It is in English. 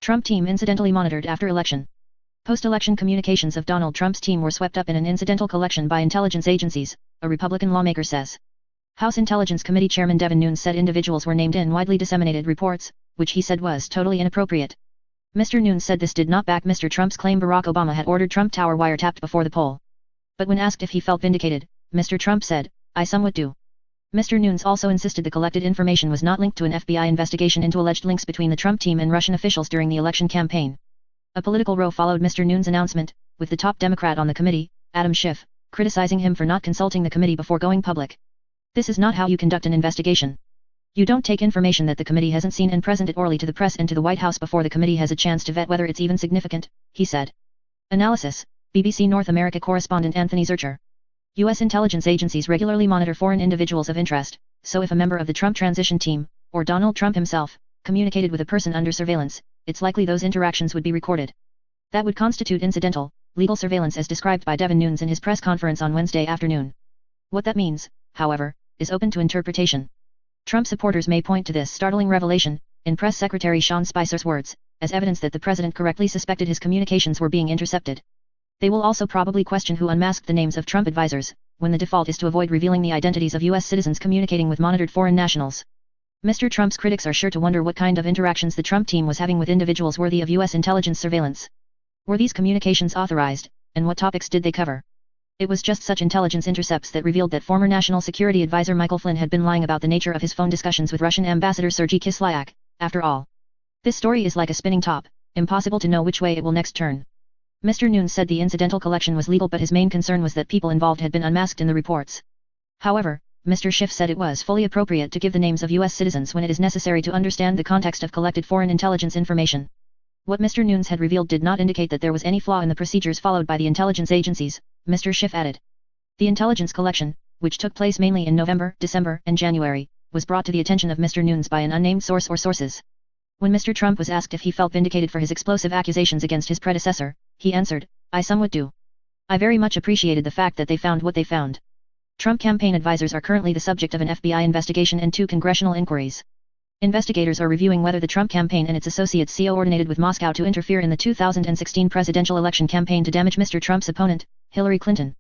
Trump team incidentally monitored after election. Post-election communications of Donald Trump's team were swept up in an incidental collection by intelligence agencies, a Republican lawmaker says. House Intelligence Committee Chairman Devin Nunes said individuals were named in widely disseminated reports, which he said was totally inappropriate. Mr. Nunes said this did not back Mr. Trump's claim Barack Obama had ordered Trump Tower wiretapped before the poll. But when asked if he felt vindicated, Mr. Trump said, "I somewhat do." Mr. Nunes also insisted the collected information was not linked to an FBI investigation into alleged links between the Trump team and Russian officials during the election campaign. A political row followed Mr. Nunes' announcement, with the top Democrat on the committee, Adam Schiff, criticizing him for not consulting the committee before going public. "This is not how you conduct an investigation. You don't take information that the committee hasn't seen and present it orally to the press and to the White House before the committee has a chance to vet whether it's even significant," he said. Analysis, BBC North America correspondent Anthony Zurcher. U.S. intelligence agencies regularly monitor foreign individuals of interest, so if a member of the Trump transition team, or Donald Trump himself, communicated with a person under surveillance, it's likely those interactions would be recorded. That would constitute incidental, legal surveillance as described by Devin Nunes in his press conference on Wednesday afternoon. What that means, however, is open to interpretation. Trump supporters may point to this startling revelation, in Press Secretary Sean Spicer's words, as evidence that the president correctly suspected his communications were being intercepted. They will also probably question who unmasked the names of Trump advisors, when the default is to avoid revealing the identities of U.S. citizens communicating with monitored foreign nationals. Mr. Trump's critics are sure to wonder what kind of interactions the Trump team was having with individuals worthy of U.S. intelligence surveillance. Were these communications authorized, and what topics did they cover? It was just such intelligence intercepts that revealed that former National Security Advisor Michael Flynn had been lying about the nature of his phone discussions with Russian Ambassador Sergei Kislyak, after all. This story is like a spinning top, impossible to know which way it will next turn. Mr. Nunes said the incidental collection was legal, but his main concern was that people involved had been unmasked in the reports. However, Mr. Schiff said it was fully appropriate to give the names of U.S. citizens when it is necessary to understand the context of collected foreign intelligence information. What Mr. Nunes had revealed did not indicate that there was any flaw in the procedures followed by the intelligence agencies, Mr. Schiff added. The intelligence collection, which took place mainly in November, December, and January, was brought to the attention of Mr. Nunes by an unnamed source or sources. When Mr. Trump was asked if he felt vindicated for his explosive accusations against his predecessor, he answered, "I somewhat do. I very much appreciated the fact that they found what they found." Trump campaign advisors are currently the subject of an FBI investigation and 2 congressional inquiries. Investigators are reviewing whether the Trump campaign and its associates coordinated with Moscow to interfere in the 2016 presidential election campaign to damage Mr. Trump's opponent, Hillary Clinton.